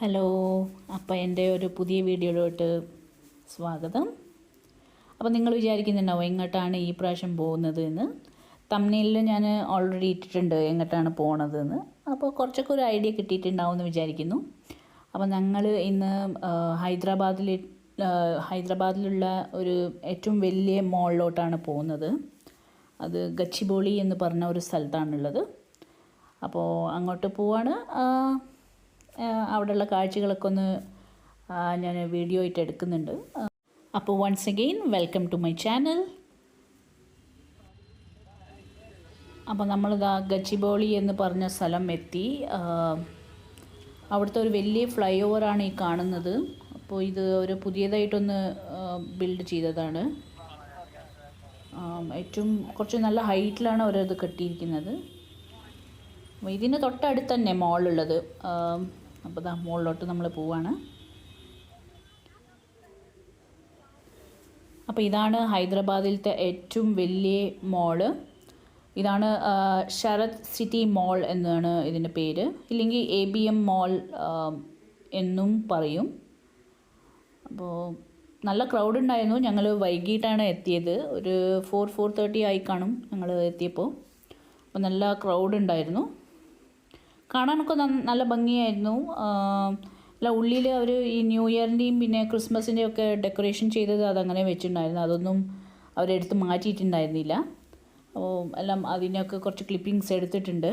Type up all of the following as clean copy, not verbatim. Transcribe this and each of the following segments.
Hello, അപ്പോൾ എൻ്റെ ഒരു പുതിയ വീഡിയോയിലോട്ട് സ്വാഗതം. അപ്പോൾ നിങ്ങൾ വിചാരിക്കുന്നുണ്ടാവും എങ്ങോട്ടാണ് ഈ പ്രാവശ്യം പോകുന്നത് എന്ന്. തംബ്നെയിലിൽ ഞാൻ ഓൾറെഡി ഇട്ടിട്ടുണ്ട് എങ്ങോട്ടാണ് പോണതെന്ന്. അപ്പോൾ കുറച്ചൊക്കെ ഒരു ഐഡിയ കിട്ടിയിട്ടുണ്ടാവും എന്ന് വിചാരിക്കുന്നു. അപ്പോൾ ഞങ്ങൾ ഇന്ന് ഹൈദരാബാദിലുള്ള ഒരു ഏറ്റവും വലിയ മോളിലോട്ടാണ് പോകുന്നത്. അത് ഗച്ചിബോളി എന്ന് പറഞ്ഞ ഒരു സ്ഥലത്താണുള്ളത്. അപ്പോൾ അങ്ങോട്ട് പോവാണ്. അവിടെയുള്ള കാഴ്ചകളൊക്കെ ഒന്ന് ഞാൻ വീഡിയോ ആയിട്ട് എടുക്കുന്നുണ്ട്. അപ്പോൾ once again welcome to my channel. അപ്പോൾ നമ്മളിതാ ഗച്ചിബോളി എന്ന് പറഞ്ഞ സ്ഥലം എത്തി. അവിടുത്തെ ഒരു വലിയ ഫ്ലൈ ഓവറാണ് ഈ കാണുന്നത്. അപ്പോൾ ഇത് ഒരു പുതിയതായിട്ടൊന്ന് ബിൽഡ് ചെയ്തതാണ്. ഏറ്റവും കുറച്ച് നല്ല ഹൈറ്റിലാണ് അവരത് കെട്ടിയിരിക്കുന്നത്. അപ്പോൾ ഇതിന് തൊട്ടടുത്ത് തന്നെ മോളുള്ളത്. അപ്പോൾ ദാ മോളിലോട്ട് നമ്മൾ പോവാണ്. അപ്പോൾ ഇതാണ് ഹൈദരാബാദിലത്തെ ഏറ്റവും വലിയ മോള്. ഇതാണ് ശരത് സിറ്റി മോൾ എന്നാണ് ഇതിൻ്റെ പേര്, ഇല്ലെങ്കിൽ ABM മോൾ എന്നും പറയും. അപ്പോൾ നല്ല ക്രൗഡ് ഉണ്ടായിരുന്നു. ഞങ്ങൾ വൈകിട്ടാണ് എത്തിയത്. ഒരു 4:30 ആയി കാണും ഞങ്ങൾ എത്തിയപ്പോൾ. അപ്പോൾ നല്ല ക്രൗഡ് ഉണ്ടായിരുന്നു. കാണാനൊക്കെ നല്ല ഭംഗിയായിരുന്നു. അല്ല, ഉള്ളിൽ അവർ ഈ ന്യൂ ഇയറിൻ്റെയും പിന്നെ ക്രിസ്മസിൻ്റെയും ഒക്കെ ഡെക്കറേഷൻ ചെയ്തത് അതങ്ങനെ വെച്ചിട്ടുണ്ടായിരുന്നു. അതൊന്നും അവരെടുത്ത് മാറ്റിയിട്ടുണ്ടായിരുന്നില്ല. അപ്പോൾ എല്ലാം അതിനൊക്കെ കുറച്ച് ക്ലിപ്പിങ്സ് എടുത്തിട്ടുണ്ട്.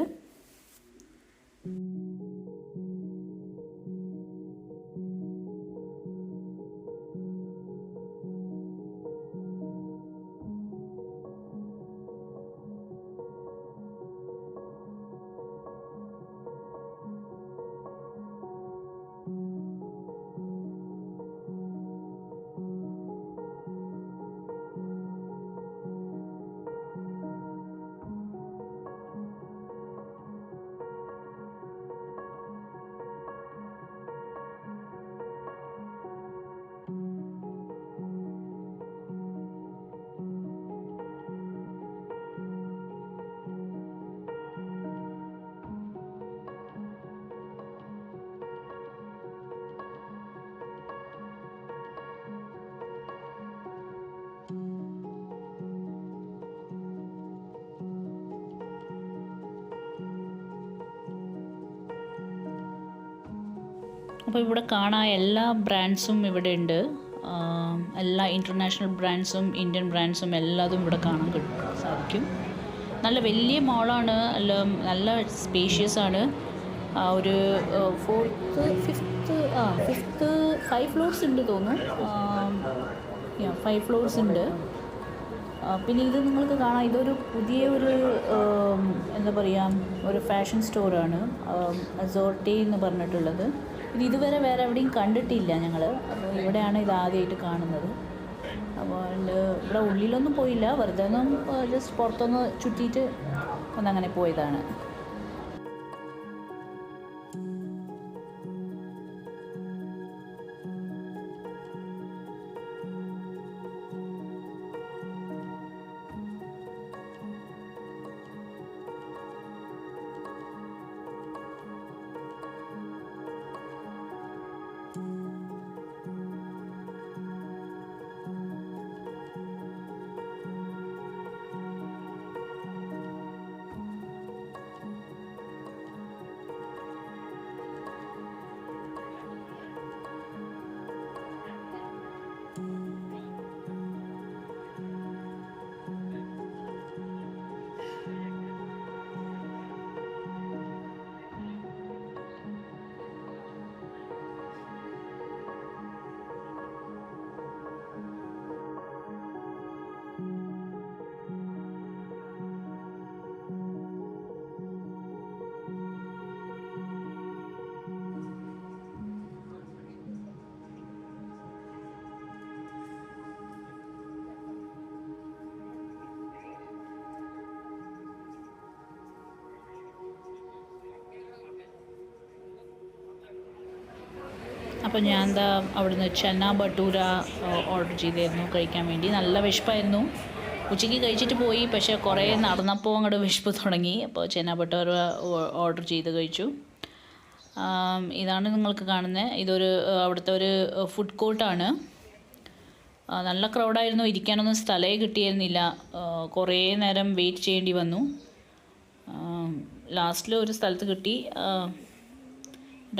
അപ്പോൾ ഇവിടെ കാണാൻ എല്ലാ ബ്രാൻഡ്സും ഇവിടെ ഉണ്ട്. എല്ലാ ഇൻ്റർനാഷണൽ ബ്രാൻഡ്സും ഇന്ത്യൻ ബ്രാൻഡ്സും എല്ലാതും ഇവിടെ കാണാൻ സാധിക്കും. നല്ല വലിയ മോളാണ്. നല്ല സ്പേഷ്യസ് ആണ്. ഒരു 5 ഫ്ലോർസ് ഉണ്ട് തോന്നുന്നു. 5 ഫ്ലോർസ് ഉണ്ട്. പിന്നെ ഇത് നിങ്ങൾക്ക് കാണാം, ഇതൊരു പുതിയ എന്താ പറയുക, ഒരു ഫാഷൻ സ്റ്റോറാണ് അസോർട്ടി എന്ന് പറഞ്ഞിട്ടുള്ളത്. ഇതുവരെ വേറെ എവിടെയും കണ്ടിട്ടില്ല ഞങ്ങൾ. അപ്പോൾ ഇവിടെയാണ് ഇത് ആദ്യമായിട്ട് കാണുന്നത്. അപ്പോൾ ഇവിടെ ഉള്ളിലൊന്നും പോയില്ല, വെറുതെ ഒന്നും ജസ്റ്റ് പുറത്തൊന്ന് ചുറ്റിയിട്ട് ഒന്നങ്ങനെ പോയതാണ്. അപ്പോൾ ഞാൻ എന്താ അവിടുന്ന് ചന്ന ഭട്ടൂര ഓർഡർ ചെയ്തായിരുന്നു കഴിക്കാൻ വേണ്ടി. നല്ല വിശപ്പായിരുന്നു. ഉച്ചയ്ക്ക് കഴിച്ചിട്ട് പോയി, പക്ഷേ കുറേ നടന്നപ്പോൾ അങ്ങോട്ട് വിശപ്പ് തുടങ്ങി. അപ്പോൾ ചന്ന ഭട്ടൂര ഓർഡർ ചെയ്ത് കഴിച്ചു. ഇതാണ് നിങ്ങൾക്ക് കാണുന്നത്. ഇതൊരു അവിടുത്തെ ഒരു ഫുഡ് കോർട്ടാണ്. നല്ല ക്രൗഡായിരുന്നു. ഇരിക്കാനൊന്നും സ്ഥലമേ കിട്ടിയിരുന്നില്ല. കുറേ നേരം വെയിറ്റ് ചെയ്യേണ്ടി വന്നു. ലാസ്റ്റിൽ ഒരു സ്ഥലത്ത് കിട്ടി.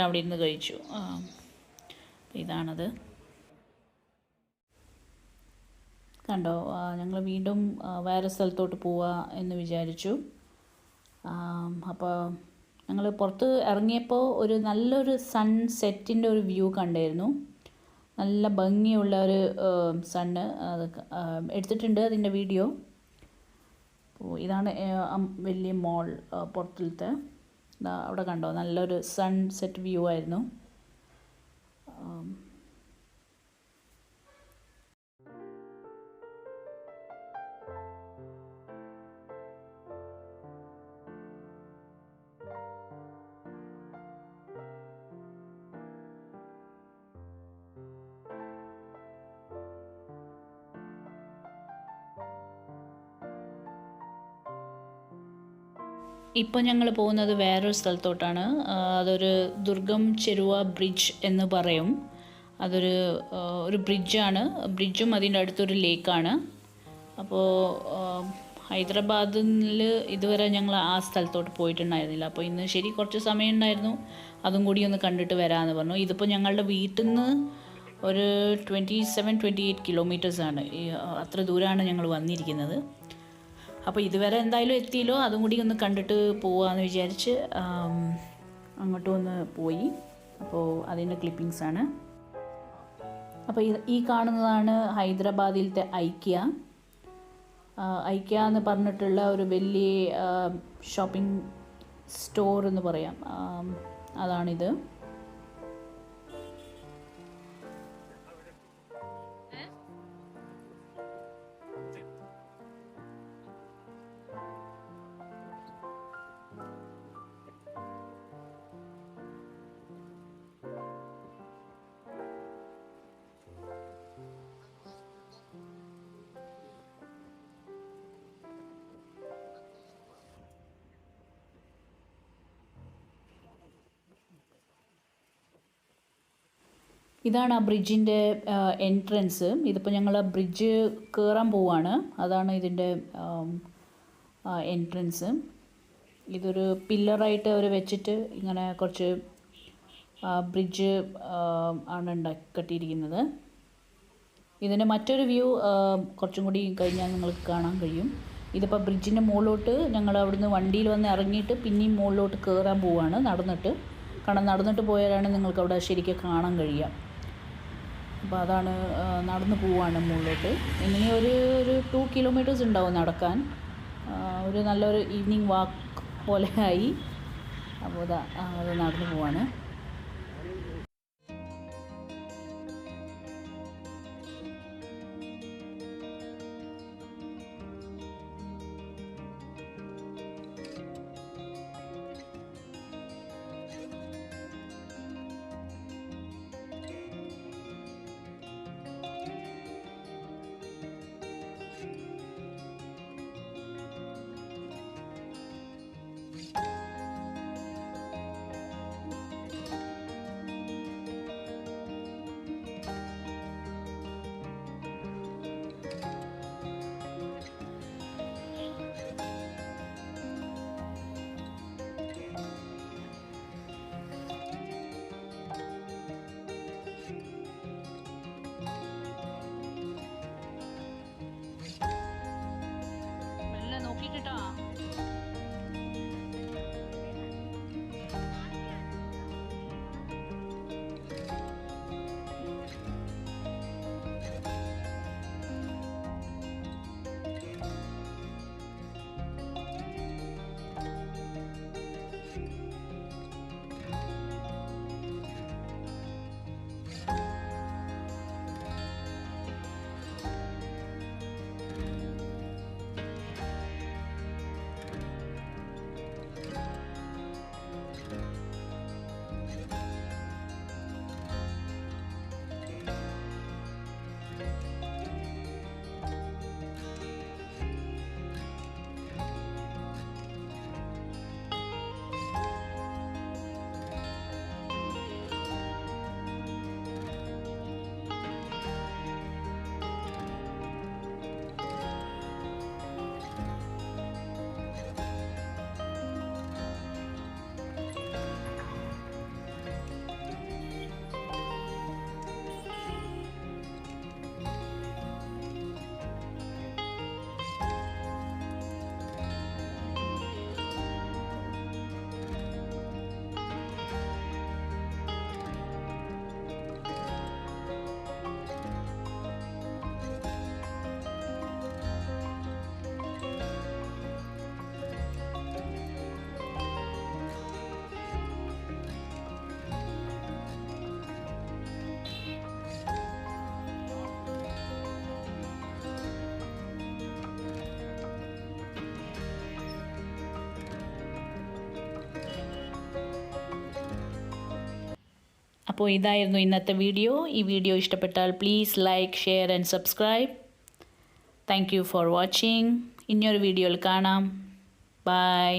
അവിടെ ഇരുന്ന് കഴിച്ചു. ഇതാണത്. കണ്ടോ, ഞങ്ങൾ വീണ്ടും വേറെ സ്ഥലത്തോട്ട് പോവുക എന്ന് വിചാരിച്ചു. അപ്പോൾ ഞങ്ങൾ പുറത്ത് ഇറങ്ങിയപ്പോൾ ഒരു നല്ലൊരു സൺസെറ്റിൻ്റെ ഒരു വ്യൂ കണ്ടായിരുന്നു. നല്ല ഭംഗിയുള്ള ഒരു സണ്ണ് അത് എടുത്തിട്ടുണ്ട്, അതിൻ്റെ വീഡിയോ. അപ്പോൾ ഇതാണ് വലിയ മോൾ പുറത്തിലത്തെ. അവിടെ കണ്ടോ, നല്ലൊരു സൺസെറ്റ് വ്യൂ ആയിരുന്നു. ഇപ്പോൾ ഞങ്ങൾ പോകുന്നത് വേറൊരു സ്ഥലത്തോട്ടാണ്. അതൊരു ദുർഗം ചെരുവ ബ്രിഡ്ജ് എന്ന് പറയും. ഒരു ബ്രിഡ്ജാണ്. ബ്രിഡ്ജും അതിൻ്റെ അടുത്തൊരു ലേക്കാണ്. അപ്പോൾ ഹൈദരാബാദിൽ ഇതുവരെ ഞങ്ങൾ ആ സ്ഥലത്തോട്ട് പോയിട്ടുണ്ടായിരുന്നില്ല. അപ്പോൾ ഇന്ന് ശരി കുറച്ച് സമയം ഉണ്ടായിരുന്നു, അതും കൂടി ഒന്ന് കണ്ടിട്ട് വരാമെന്ന് പറഞ്ഞു. ഇതിപ്പോൾ ഞങ്ങളുടെ വീട്ടിൽ നിന്ന് ഒരു 27-28 കിലോമീറ്റേഴ്സാണ്. അത്ര ദൂരമാണ് ഞങ്ങൾ വന്നിരിക്കുന്നത്. അപ്പോൾ ഇതുവരെ എന്തായാലും എത്തിയല്ലോ, അതും കൂടി ഒന്ന് കണ്ടിട്ട് പോവാമെന്ന് വിചാരിച്ച് അങ്ങോട്ടും ഒന്ന് പോയി. അപ്പോൾ അതിൻ്റെ ക്ലിപ്പിങ്സാണ്. അപ്പോൾ ഈ കാണുന്നതാണ് ഹൈദരാബാദിലത്തെ ഐക്യ എന്ന് പറഞ്ഞിട്ടുള്ള ഒരു വലിയ ഷോപ്പിംഗ് സ്റ്റോർ എന്ന് പറയാം. അതാണിത്. ഇതാണ് ആ ബ്രിഡ്ജിൻ്റെ എൻട്രൻസ്. ഇതിപ്പോൾ ഞങ്ങൾ ആ ബ്രിഡ്ജ് കയറാൻ പോവുകയാണ്. അതാണ് ഇതിൻ്റെ എൻട്രൻസ്. ഇതൊരു പില്ലറായിട്ട് അവർ വെച്ചിട്ട് ഇങ്ങനെ കുറച്ച് ബ്രിഡ്ജ് ആണ് കെട്ടിയിരിക്കുന്നത്. ഇതിൻ്റെ മറ്റൊരു വ്യൂ കുറച്ചും കൂടി കഴിഞ്ഞാൽ നിങ്ങൾക്ക് കാണാൻ കഴിയും. ഇതിപ്പോൾ ബ്രിഡ്ജിൻ്റെ മുകളിലോട്ട് ഞങ്ങൾ അവിടുന്ന് വണ്ടിയിൽ വന്ന് ഇറങ്ങിയിട്ട് പിന്നെയും മുകളിലോട്ട് കയറാൻ പോവുകയാണ് നടന്നിട്ട്. കാരണം നടന്നിട്ട് പോയാലാണ് നിങ്ങൾക്ക് അവിടെ ശരിക്കും കാണാൻ കഴിയുക. അപ്പോൾ അതാണ്, നടന്നു പോവുകയാണ് മുകളിലോട്ട്. ഇനി ഒരു 2 കിലോമീറ്റേഴ്സ് ഉണ്ടാവും നടക്കാൻ. ഒരു നല്ലൊരു ഈവനിങ് വാക്ക് പോലെ ആയി. അപ്പോൾ അത് നടന്നു പോവാണ്. അപ്പോൾ ഇതായിരുന്നു ഇന്നത്തെ വീഡിയോ. ഈ വീഡിയോ ഇഷ്ടപ്പെട്ടാൽ please like, share and subscribe. Thank you for watching. ഇനിയൊരു വീഡിയോയിൽ കാണാം. ബൈ.